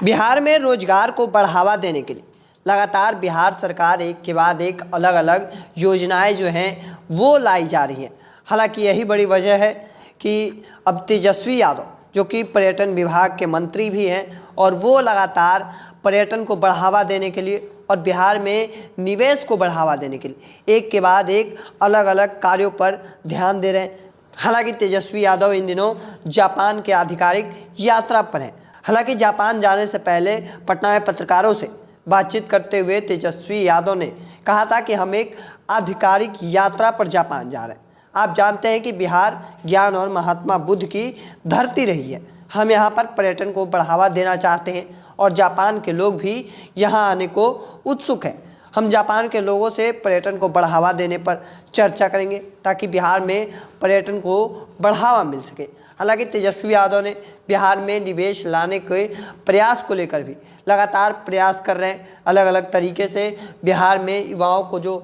बिहार में रोजगार को बढ़ावा देने के लिए लगातार बिहार सरकार एक के बाद एक अलग अलग योजनाएं जो हैं वो लाई जा रही हैं। हालांकि यही बड़ी वजह है कि अब तेजस्वी यादव जो कि पर्यटन विभाग के मंत्री भी हैं और वो लगातार पर्यटन को बढ़ावा देने के लिए और बिहार में निवेश को बढ़ावा देने के लिए एक के बाद एक अलग अलग कार्यों पर ध्यान दे रहे हैं। हालांकि तेजस्वी यादव इन दिनों जापान के आधिकारिक यात्रा पर हैं। हालांकि जापान जाने से पहले पटना में पत्रकारों से बातचीत करते हुए तेजस्वी यादव ने कहा था कि हम एक आधिकारिक यात्रा पर जापान जा रहे हैं। आप जानते हैं कि बिहार ज्ञान और महात्मा बुद्ध की धरती रही है। हम यहाँ पर पर्यटन को बढ़ावा देना चाहते हैं और जापान के लोग भी यहाँ आने को उत्सुक हैं। हम जापान के लोगों से पर्यटन को बढ़ावा देने पर चर्चा करेंगे ताकि बिहार में पर्यटन को बढ़ावा मिल सके। हालांकि तेजस्वी यादव ने बिहार में निवेश लाने के प्रयास को लेकर भी लगातार प्रयास कर रहे हैं। अलग अलग तरीके से बिहार में युवाओं को, जो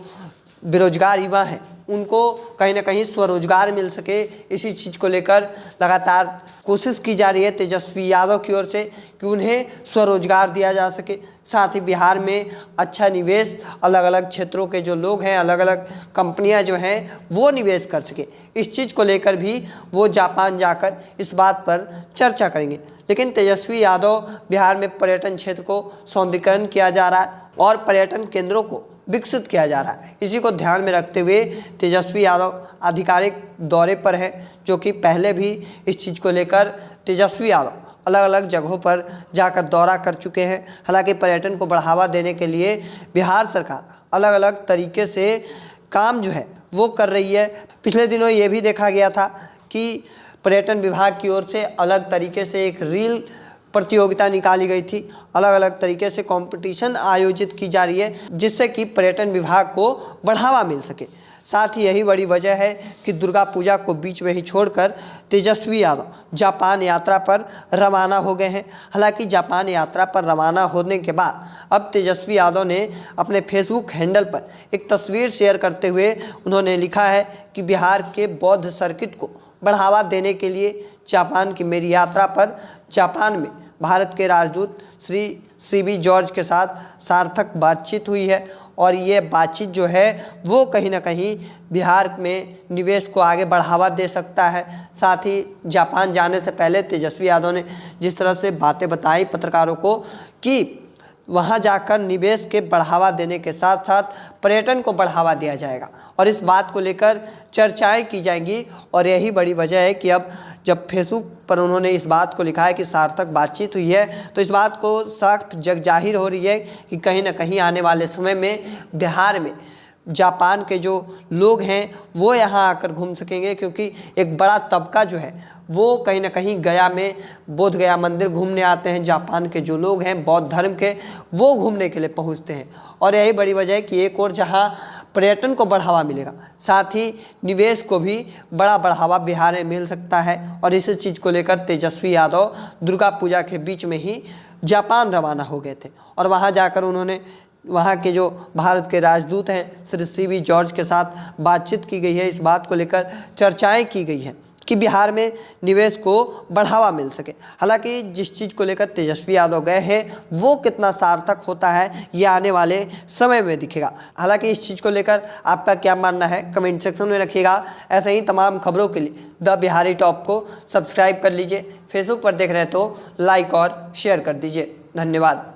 बेरोजगार युवा हैं, उनको कहीं ना कहीं स्वरोजगार मिल सके, इसी चीज़ को लेकर लगातार कोशिश की जा रही है तेजस्वी यादव की ओर से कि उन्हें स्वरोजगार दिया जा सके। साथ ही बिहार में अच्छा निवेश, अलग अलग क्षेत्रों के जो लोग हैं, अलग अलग कंपनियां जो हैं वो निवेश कर सके। इस चीज़ को लेकर भी वो जापान जाकर इस बात पर चर्चा करेंगे। लेकिन तेजस्वी यादव बिहार में पर्यटन क्षेत्र को सौंदर्यीकरण किया जा रहा है और पर्यटन केंद्रों को विकसित किया जा रहा है। इसी को ध्यान में रखते हुए तेजस्वी यादव आधिकारिक दौरे पर है, जो कि पहले भी इस चीज़ को लेकर तेजस्वी यादव अलग अलग जगहों पर जाकर दौरा कर चुके हैं। हालांकि पर्यटन को बढ़ावा देने के लिए बिहार सरकार अलग अलग तरीके से काम जो है वो कर रही है। पिछले दिनों ये भी देखा गया था कि पर्यटन विभाग की ओर से अलग तरीके से एक रील प्रतियोगिता निकाली गई थी। अलग अलग तरीके से कंपटीशन आयोजित की जा रही है जिससे कि पर्यटन विभाग को बढ़ावा मिल सके। साथ ही यही बड़ी वजह है कि दुर्गा पूजा को बीच में ही छोड़कर तेजस्वी यादव जापान यात्रा पर रवाना हो गए हैं। हालांकि जापान यात्रा पर रवाना होने के बाद अब तेजस्वी यादव ने अपने फेसबुक हैंडल पर एक तस्वीर शेयर करते हुए उन्होंने लिखा है कि बिहार के बौद्ध सर्किट को बढ़ावा देने के लिए जापान की मेरी यात्रा पर जापान में भारत के राजदूत श्री सीबी जॉर्ज के साथ सार्थक बातचीत हुई है और ये बातचीत जो है वो कहीं ना कहीं बिहार में निवेश को आगे बढ़ावा दे सकता है। साथ ही जापान जाने से पहले तेजस्वी यादव ने जिस तरह से बातें बताई पत्रकारों को कि वहाँ जाकर निवेश के बढ़ावा देने के साथ साथ पर्यटन को बढ़ावा दिया जाएगा और इस बात को लेकर चर्चाएं की जाएंगी। और यही बड़ी वजह है कि अब जब फेसबुक पर उन्होंने इस बात को लिखा है कि सार्थक बातचीत हुई है, तो इस बात को सख्त जग जाहिर हो रही है कि कहीं ना कहीं आने वाले समय में बिहार में जापान के जो लोग हैं वो यहाँ आकर घूम सकेंगे, क्योंकि एक बड़ा तबका जो है वो कहीं ना कहीं गया में बोध गया मंदिर घूमने आते हैं। जापान के जो लोग हैं बौद्ध धर्म के, वो घूमने के लिए पहुंचते हैं और यही बड़ी वजह है कि एक और जहां पर्यटन को बढ़ावा मिलेगा, साथ ही निवेश को भी बड़ा बढ़ावा बिहार में मिल सकता है। और इस चीज़ को लेकर तेजस्वी यादव दुर्गा पूजा के बीच में ही जापान रवाना हो गए थे और वहाँ जाकर उन्होंने वहाँ के जो भारत के राजदूत हैं श्री सीबी जॉर्ज के साथ बातचीत की गई है। इस बात को लेकर चर्चाएं की गई हैं कि बिहार में निवेश को बढ़ावा मिल सके। हालांकि जिस चीज़ को लेकर तेजस्वी यादव गए हैं वो कितना सार्थक होता है ये आने वाले समय में दिखेगा। हालांकि इस चीज़ को लेकर आपका क्या मानना है कमेंट सेक्शन में रखिएगा। ऐसे ही तमाम खबरों के लिए द बिहारी टॉप को सब्सक्राइब कर लीजिए। फेसबुक पर देख रहे हैं तो लाइक और शेयर कर दीजिए। धन्यवाद।